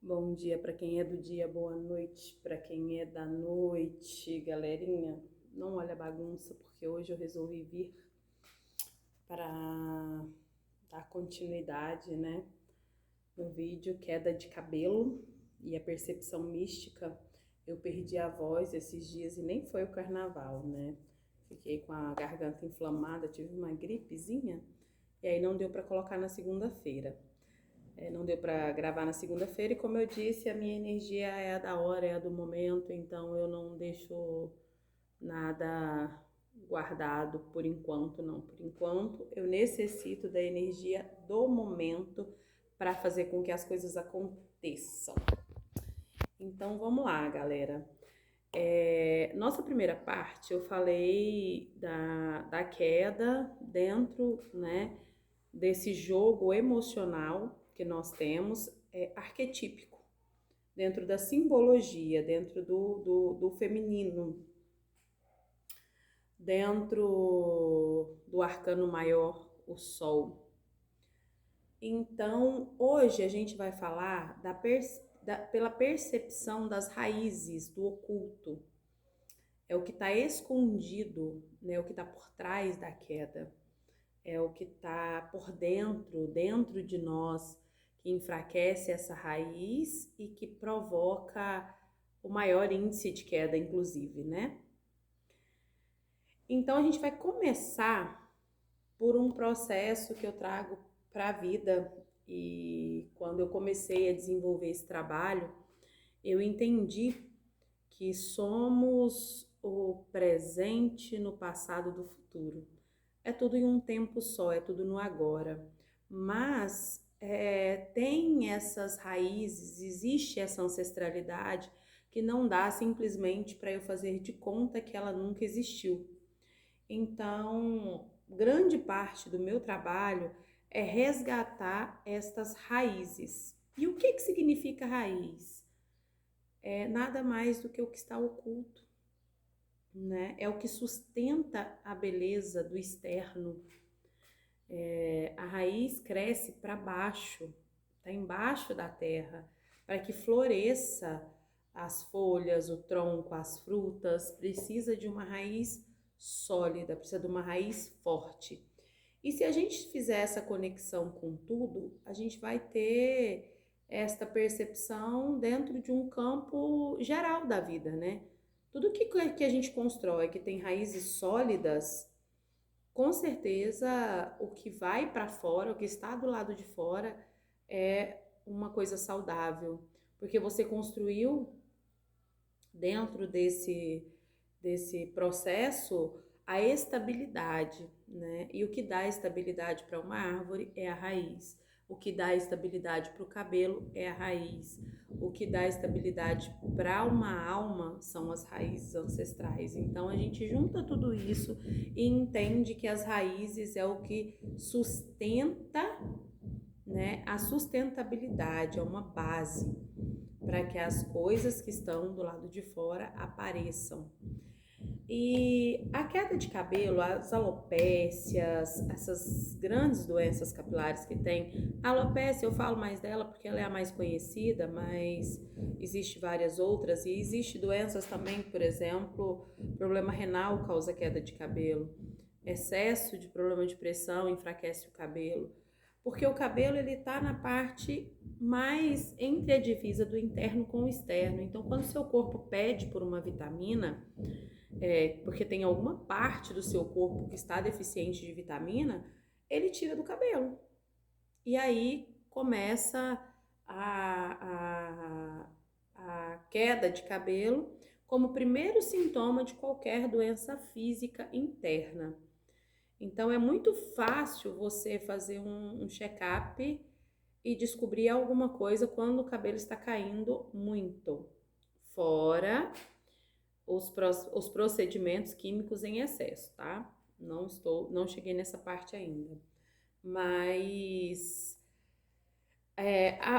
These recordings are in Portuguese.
Bom dia para quem é do dia, boa noite para quem é da noite, galerinha. Não olha a bagunça, porque hoje eu resolvi vir para dar continuidade, né, no vídeo queda de cabelo e a percepção mística. Eu perdi a voz esses dias e nem foi o carnaval, né? Fiquei com a garganta inflamada, tive uma gripezinha e aí não deu para colocar na segunda-feira. Não deu para gravar na segunda-feira e, como eu disse, a minha energia é a da hora, é a do momento, então eu não deixo nada guardado por enquanto, não. Por enquanto, eu necessito da energia do momento para fazer com que as coisas aconteçam. Então vamos lá, galera. Nossa primeira parte eu falei da queda dentro, né, desse jogo emocional que nós temos, arquetípico, dentro da simbologia, dentro do feminino, dentro do arcano maior, o sol. Então, hoje a gente vai falar pela percepção das raízes do oculto. É o que está escondido, né? O que está por trás da queda. É o que está por dentro de nós, que enfraquece essa raiz e que provoca o maior índice de queda, inclusive, né? Então a gente vai começar por um processo que eu trago para a vida, e quando eu comecei a desenvolver esse trabalho, eu entendi que somos o presente no passado do futuro. É tudo em um tempo só, é tudo no agora. Mas tem essas raízes, existe essa ancestralidade que não dá simplesmente para eu fazer de conta que ela nunca existiu. Então, grande parte do meu trabalho é resgatar estas raízes. E o que significa raiz? É nada mais do que o que está oculto, né? É o que sustenta a beleza do externo. A raiz cresce para baixo, está embaixo da terra, para que floresça as folhas, o tronco, as frutas, precisa de uma raiz sólida, precisa de uma raiz forte. E se a gente fizer essa conexão com tudo, a gente vai ter esta percepção dentro de um campo geral da vida, né? Tudo que a gente constrói, que tem raízes sólidas, com certeza o que vai para fora, o que está do lado de fora, é uma coisa saudável, porque você construiu dentro desse processo a estabilidade, né? E o que dá estabilidade para uma árvore é a raiz. O que dá estabilidade para o cabelo é a raiz. O que dá estabilidade para uma alma são as raízes ancestrais. Então a gente junta tudo isso e entende que as raízes é o que sustenta, né, a sustentabilidade, é uma base para que as coisas que estão do lado de fora apareçam. E a queda de cabelo, as alopécias, essas grandes doenças capilares que tem, a alopécia eu falo mais dela porque ela é a mais conhecida, mas existe várias outras, e existe doenças também, por exemplo, problema renal causa queda de cabelo, excesso de problema de pressão enfraquece o cabelo, porque o cabelo ele tá na parte mais entre a divisa do interno com o externo. Então, quando o seu corpo pede por uma vitamina, porque tem alguma parte do seu corpo que está deficiente de vitamina, ele tira do cabelo. E aí começa a queda de cabelo como primeiro sintoma de qualquer doença física interna. Então é muito fácil você fazer um check-up e descobrir alguma coisa quando o cabelo está caindo muito. Fora os procedimentos químicos em excesso, tá? Não cheguei nessa parte ainda. Mas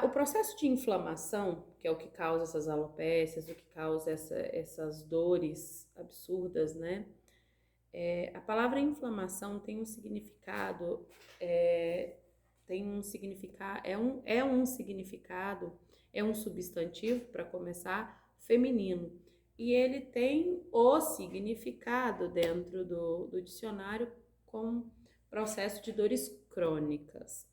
o processo de inflamação, que é o que causa essas alopécias, o que causa essas dores absurdas, né? A palavra inflamação tem um significado tem um significado, é um significado, é um substantivo, para começar, feminino. E ele tem o significado dentro do dicionário como processo de dores crônicas.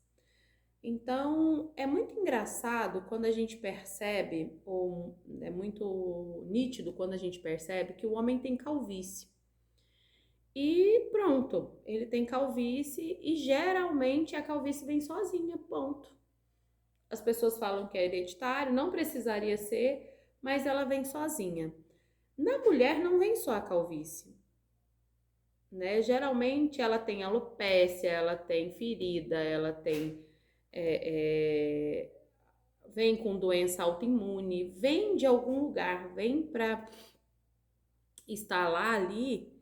Então, é muito engraçado quando a gente percebe, ou é muito nítido quando a gente percebe que o homem tem calvície. E pronto, ele tem calvície e geralmente a calvície vem sozinha, ponto. As pessoas falam que é hereditário, não precisaria ser, mas ela vem sozinha. Na mulher não vem só a calvície, né? Geralmente ela tem alopécia, ela tem ferida, ela tem é, vem com doença autoimune, vem de algum lugar, vem para instalar ali,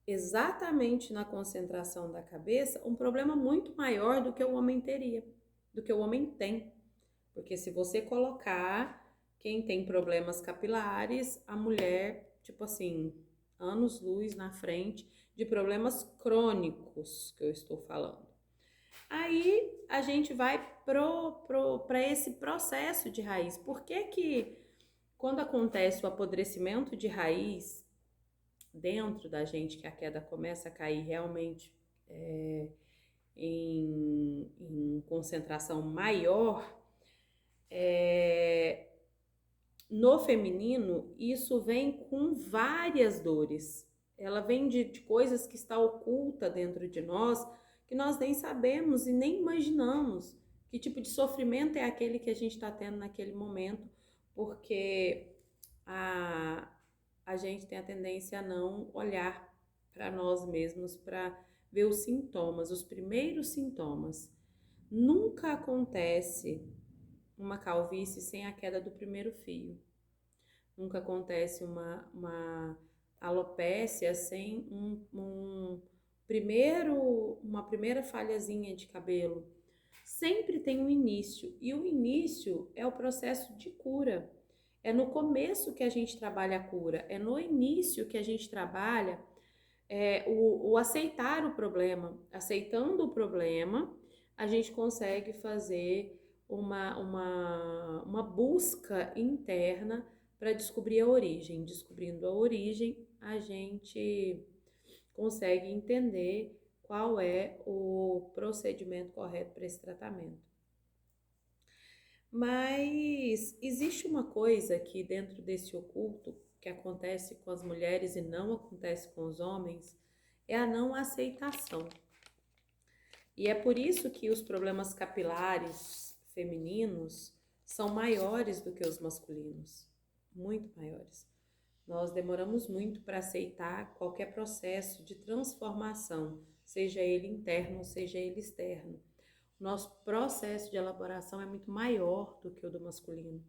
exatamente na concentração da cabeça, um problema muito maior do que o homem teria, do que o homem tem. Porque se você colocar quem tem problemas capilares, a mulher, tipo assim, anos-luz na frente de problemas crônicos que eu estou falando. Aí a gente vai para esse processo de raiz. Por que quando acontece o apodrecimento de raiz dentro da gente, que a queda começa a cair realmente em concentração maior, no feminino, isso vem com várias dores. Ela vem de coisas que está oculta dentro de nós, que nós nem sabemos e nem imaginamos que tipo de sofrimento é aquele que a gente está tendo naquele momento, porque a gente tem a tendência a não olhar para nós mesmos para ver os sintomas, os primeiros sintomas. Nunca acontece uma calvície sem a queda do primeiro fio. Nunca acontece uma alopécia sem uma primeira falhazinha de cabelo. Sempre tem um início, e o início é o processo de cura. É no começo que a gente trabalha a cura, é no início que a gente trabalha o aceitar o problema. Aceitando o problema, a gente consegue fazer uma busca interna para descobrir a origem. Descobrindo a origem, a gente consegue entender qual é o procedimento correto para esse tratamento. Mas existe uma coisa que dentro desse oculto, que acontece com as mulheres e não acontece com os homens, é a não aceitação. E é por isso que os problemas capilares femininos são maiores do que os masculinos, muito maiores. Nós demoramos muito para aceitar qualquer processo de transformação, seja ele interno, seja ele externo. O nosso processo de elaboração é muito maior do que o do masculino.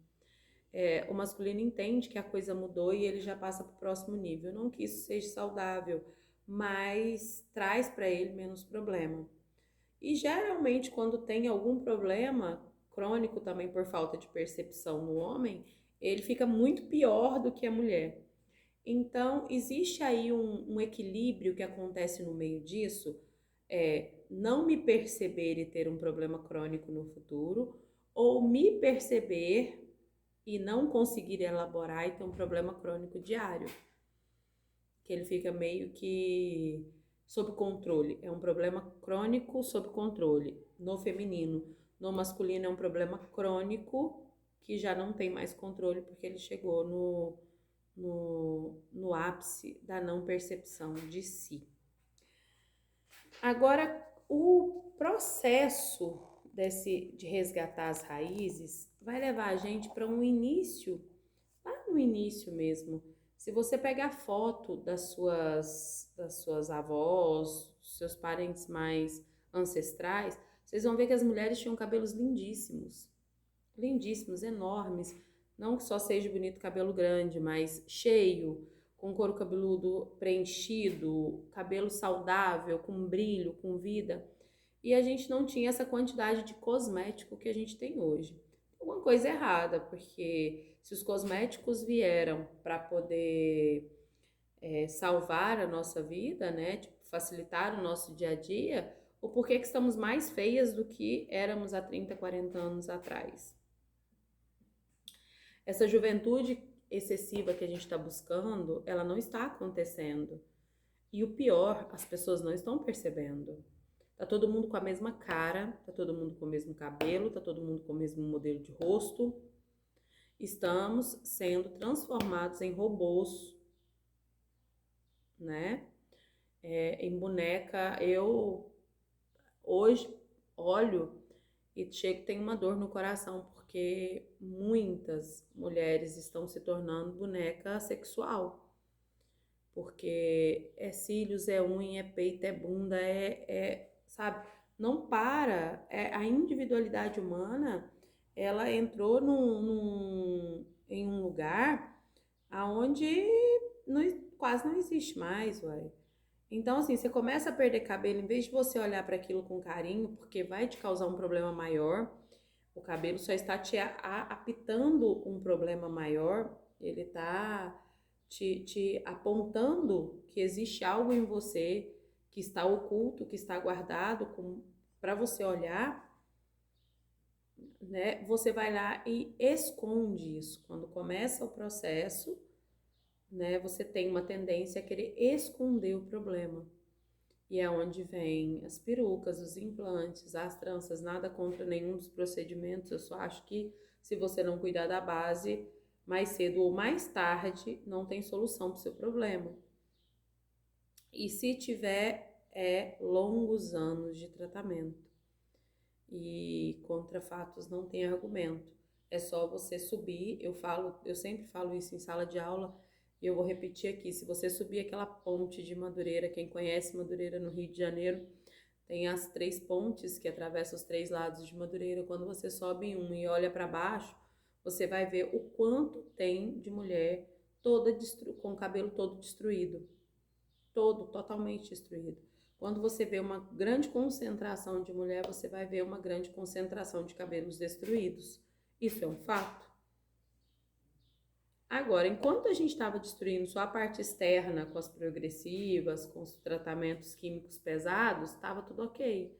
O masculino entende que a coisa mudou e ele já passa para o próximo nível. Não que isso seja saudável, mas traz para ele menos problema. E geralmente quando tem algum problema crônico também por falta de percepção no homem, ele fica muito pior do que a mulher. Então, existe aí um equilíbrio que acontece no meio disso, não me perceber e ter um problema crônico no futuro, ou me perceber e não conseguir elaborar e ter um problema crônico diário, que ele fica meio que sob controle. É um problema crônico sob controle no feminino. No masculino é um problema crônico que já não tem mais controle porque ele chegou no ápice da não percepção de si. Agora, o processo de resgatar as raízes vai levar a gente para um início, lá no início mesmo. Se você pegar foto das suas avós, seus parentes mais ancestrais, vocês vão ver que as mulheres tinham cabelos lindíssimos, lindíssimos, enormes. Não que só seja bonito cabelo grande, mas cheio, com couro cabeludo preenchido, cabelo saudável, com brilho, com vida. E a gente não tinha essa quantidade de cosmético que a gente tem hoje. Alguma coisa errada, porque se os cosméticos vieram para poder salvar a nossa vida, né, tipo, facilitar o nosso dia a dia, o porquê que estamos mais feias do que éramos há 30, 40 anos atrás. Essa juventude excessiva que a gente está buscando, ela não está acontecendo. E o pior, as pessoas não estão percebendo. Tá todo mundo com a mesma cara, tá todo mundo com o mesmo cabelo, tá todo mundo com o mesmo modelo de rosto. Estamos sendo transformados em robôs, né? Em boneca. Eu hoje olho e chego, tenho uma dor no coração, porque muitas mulheres estão se tornando boneca sexual. Porque é cílios, é unha, é peito, é bunda, sabe? Não para. A individualidade humana, ela entrou em um lugar aonde não, quase não existe mais, uai. Então, assim, você começa a perder cabelo, em vez de você olhar para aquilo com carinho, porque vai te causar um problema maior, o cabelo só está te apitando um problema maior, ele está te apontando que existe algo em você que está oculto, que está guardado para você olhar, né? Você vai lá e esconde isso. Quando começa o processo, né? Você tem uma tendência a querer esconder o problema. E é onde vem as perucas, os implantes, as tranças, nada contra nenhum dos procedimentos. Eu só acho que se você não cuidar da base, mais cedo ou mais tarde, não tem solução para o seu problema. E se tiver, longos anos de tratamento. E contra fatos não tem argumento. É só você subir, eu sempre falo isso em sala de aula, e eu vou repetir aqui, se você subir aquela ponte de Madureira, quem conhece Madureira no Rio de Janeiro, tem as 3 pontes que atravessam os 3 lados de Madureira. Quando você sobe em uma e olha para baixo, você vai ver o quanto tem de mulher toda com o cabelo todo destruído, todo totalmente destruído. Quando você vê uma grande concentração de mulher, você vai ver uma grande concentração de cabelos destruídos. Isso é um fato. Agora, enquanto a gente estava destruindo só a parte externa com as progressivas, com os tratamentos químicos pesados, estava tudo ok.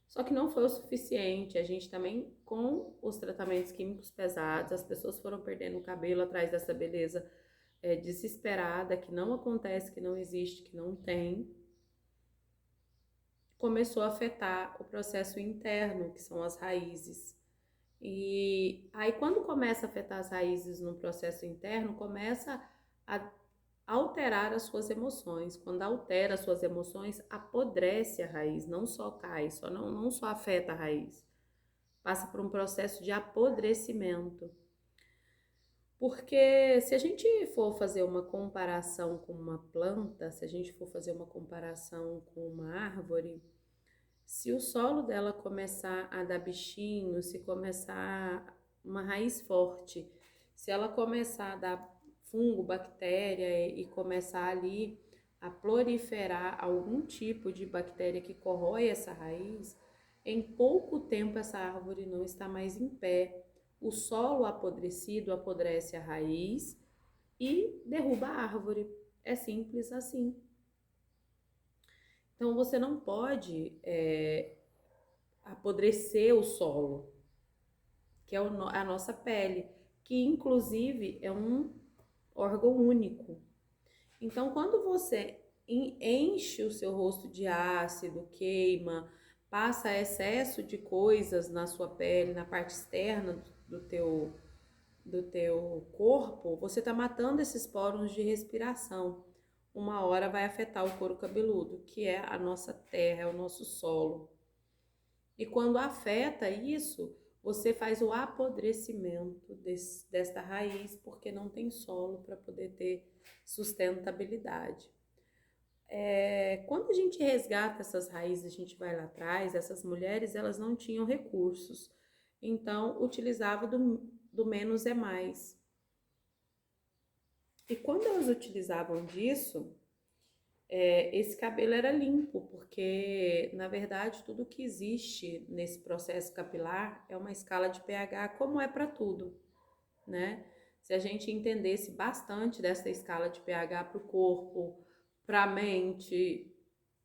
Só que não foi o suficiente. A gente também, com os tratamentos químicos pesados, as pessoas foram perdendo o cabelo atrás dessa beleza desesperada, que não acontece, que não existe, que não tem. Começou a afetar o processo interno, que são as raízes. E aí, quando começa a afetar as raízes no processo interno, começa a alterar as suas emoções. Quando altera as suas emoções, apodrece a raiz, não só cai, não só afeta a raiz. Passa por um processo de apodrecimento. Porque se a gente for fazer uma comparação com uma planta, se a gente for fazer uma comparação com uma árvore, se o solo dela começar a dar bichinho, se começar uma raiz forte, se ela começar a dar fungo, bactéria e começar ali a proliferar algum tipo de bactéria que corrói essa raiz, em pouco tempo essa árvore não está mais em pé. O solo apodrecido apodrece a raiz e derruba a árvore. É simples assim. Então você não pode apodrecer o solo, que é a nossa pele, que inclusive é um órgão único. Então, quando você enche o seu rosto de ácido, queima, passa excesso de coisas na sua pele, na parte externa do teu corpo, você está matando esses poros de respiração. Uma hora vai afetar o couro cabeludo, que é a nossa terra, é o nosso solo. E quando afeta isso, você faz o apodrecimento desta raiz, porque não tem solo para poder ter sustentabilidade. Quando a gente resgata essas raízes, a gente vai lá atrás, essas mulheres, elas não tinham recursos. Então, utilizava do menos é mais. E quando elas utilizavam disso, esse cabelo era limpo, porque, na verdade, tudo que existe nesse processo capilar é uma escala de pH, como é para tudo, né? Se a gente entendesse bastante dessa escala de pH para o corpo, para a mente,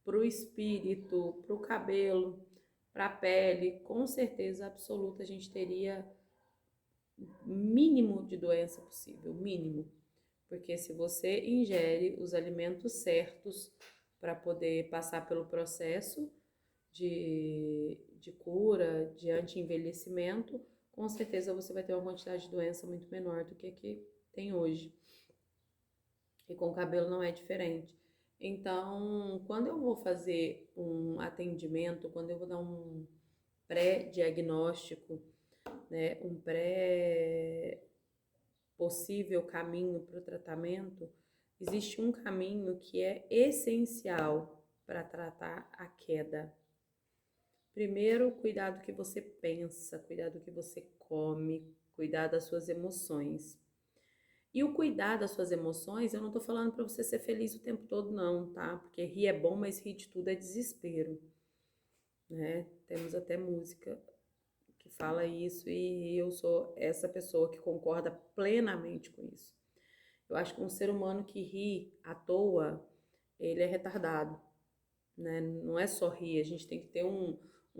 para o espírito, para o cabelo, para a pele, com certeza absoluta a gente teria mínimo de doença possível, mínimo. Porque se você ingere os alimentos certos para poder passar pelo processo de cura, de anti-envelhecimento, com certeza você vai ter uma quantidade de doença muito menor do que a que tem hoje. E com o cabelo não é diferente. Então, quando eu vou fazer um atendimento, quando eu vou dar um pré-diagnóstico, né, um pré-possível caminho para o tratamento, existe um caminho que é essencial para tratar a queda. Primeiro, cuidar do que você pensa, cuidar do que você come, cuidar das suas emoções. E o cuidar das suas emoções, eu não tô falando para você ser feliz o tempo todo, não, tá? Porque rir é bom, mas rir de tudo é desespero, né? Temos até música que fala isso e eu sou essa pessoa que concorda plenamente com isso. Eu acho que um ser humano que ri à toa, ele é retardado, né? Não é só rir, a gente tem que ter um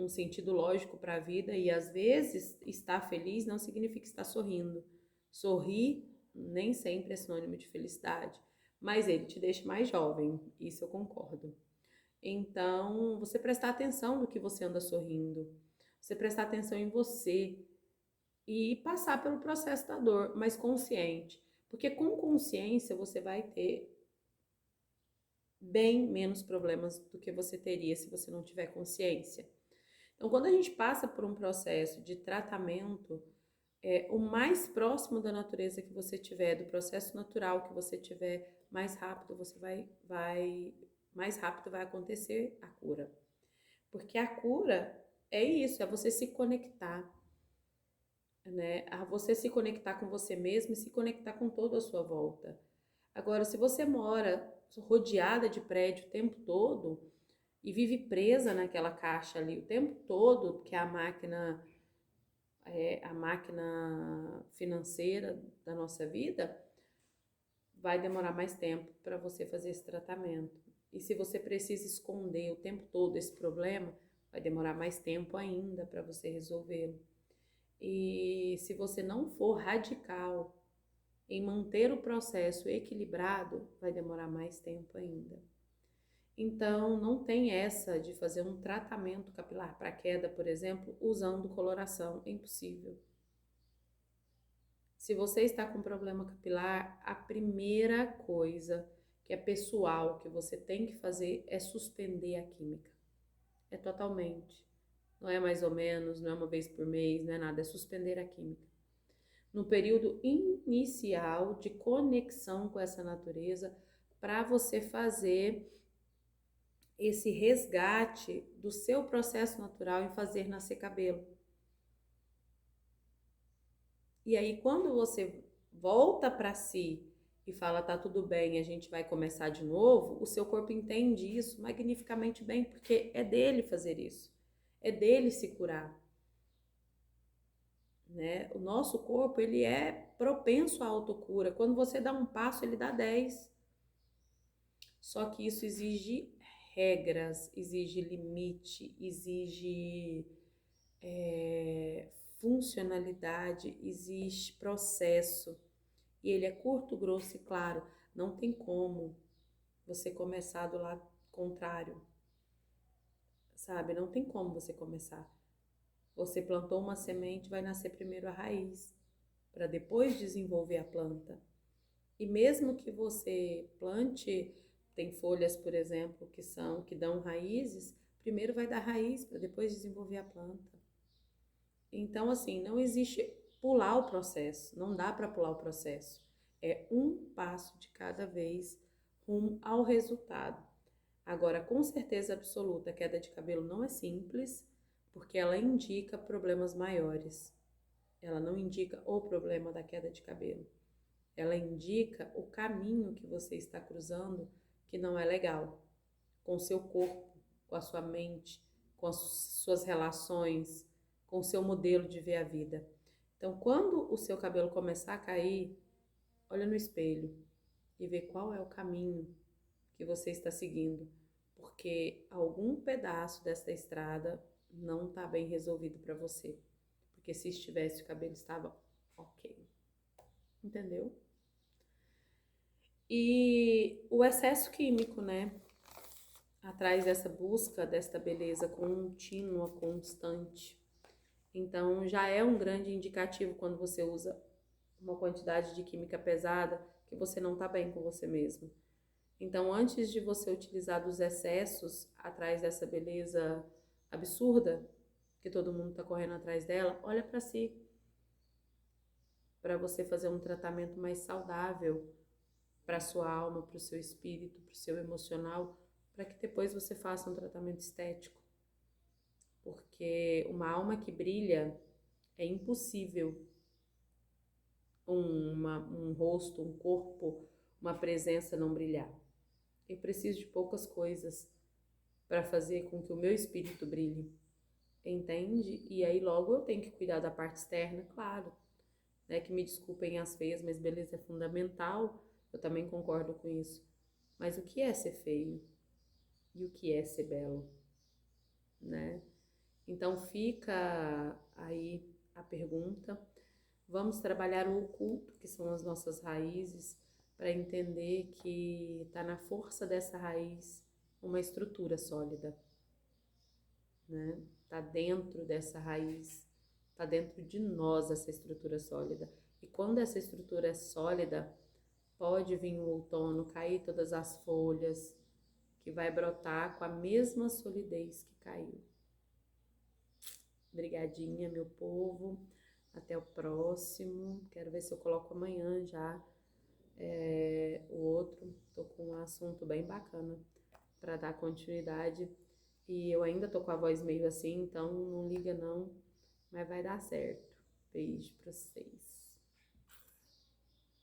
sentido lógico para a vida e às vezes estar feliz não significa estar sorrindo. Sorrir nem sempre é sinônimo de felicidade, mas ele te deixa mais jovem, isso eu concordo. Então, você prestar atenção no que você anda sorrindo, você prestar atenção em você e passar pelo processo da dor, mas consciente, porque com consciência você vai ter bem menos problemas do que você teria se você não tiver consciência. Então, quando a gente passa por um processo de tratamento, o mais próximo da natureza que você tiver, do processo natural que você tiver, mais rápido mais rápido vai acontecer a cura. Porque a cura é isso, é você se conectar, né? A você se conectar com você mesmo e se conectar com todo à sua volta. Agora, se você mora rodeada de prédio o tempo todo e vive presa naquela caixa ali o tempo todo, que é a máquina financeira da nossa vida, vai demorar mais tempo para você fazer esse tratamento. E se você precisa esconder o tempo todo esse problema, vai demorar mais tempo ainda para você resolvê-lo. E se você não for radical em manter o processo equilibrado, vai demorar mais tempo ainda. Então, não tem essa de fazer um tratamento capilar para queda, por exemplo, usando coloração. É impossível. Se você está com problema capilar, a primeira coisa que é pessoal que você tem que fazer é suspender a química. É totalmente. Não é mais ou menos, não é uma vez por mês, não é nada, é suspender a química. No período inicial de conexão com essa natureza, para você fazer esse resgate do seu processo natural em fazer nascer cabelo. E aí, quando você volta para si e fala, tá tudo bem, a gente vai começar de novo, o seu corpo entende isso magnificamente bem, porque é dele fazer isso, é dele se curar, né? O nosso corpo, ele é propenso à autocura. Quando você dá um passo, ele dá 10. Só que isso exige regras, exige limite, exige funcionalidade, existe processo. E ele é curto, grosso e claro. Não tem como você começar do lado contrário, sabe? Não tem como você começar. Você plantou uma semente, vai nascer primeiro a raiz, para depois desenvolver a planta. E mesmo que você plante, tem folhas, por exemplo, que dão raízes, primeiro vai dar raiz para depois desenvolver a planta. Então, assim, não existe pular o processo, não dá para pular o processo. É um passo de cada vez rumo ao resultado. Agora, com certeza absoluta, a queda de cabelo não é simples, porque ela indica problemas maiores. Ela não indica o problema da queda de cabelo. Ela indica o caminho que você está cruzando que não é legal, com o seu corpo, com a sua mente, com as suas relações, com o seu modelo de ver a vida. Então, quando o seu cabelo começar a cair, olha no espelho e vê qual é o caminho que você está seguindo. porque algum pedaço dessa estrada não tá bem resolvido para você. Porque se estivesse, o cabelo estava ok. Entendeu? E o excesso químico, né? Atrás dessa busca desta beleza contínua, constante. Então, já é um grande indicativo quando você usa uma quantidade de química pesada que você não tá bem com você mesmo. Então, antes de você utilizar dos excessos atrás dessa beleza absurda, que todo mundo tá correndo atrás dela, olha para si, para você fazer um tratamento mais saudável para sua alma, para o seu espírito, para o seu emocional, para que depois você faça um tratamento estético. Porque uma alma que brilha é impossível um rosto, um corpo, uma presença não brilhar. Eu preciso de poucas coisas para fazer com que o meu espírito brilhe, entende? E aí logo eu tenho que cuidar da parte externa, claro, né? Que me desculpem as feias, mas beleza é fundamental, eu também concordo com isso. Mas o que é ser feio? E o que é ser belo, né? Então fica aí a pergunta. Vamos trabalhar o oculto, que são as nossas raízes, para entender que está na força dessa raiz uma estrutura sólida, né? Está dentro dessa raiz, está dentro de nós essa estrutura sólida. E quando essa estrutura é sólida, pode vir o outono, cair todas as folhas, que vai brotar com a mesma solidez que caiu. Brigadinha, meu povo. Até o próximo. Quero ver se eu coloco amanhã já o outro. Tô com um assunto bem bacana para dar continuidade. E eu ainda tô com a voz meio assim, então não liga não, mas vai dar certo. Beijo pra vocês.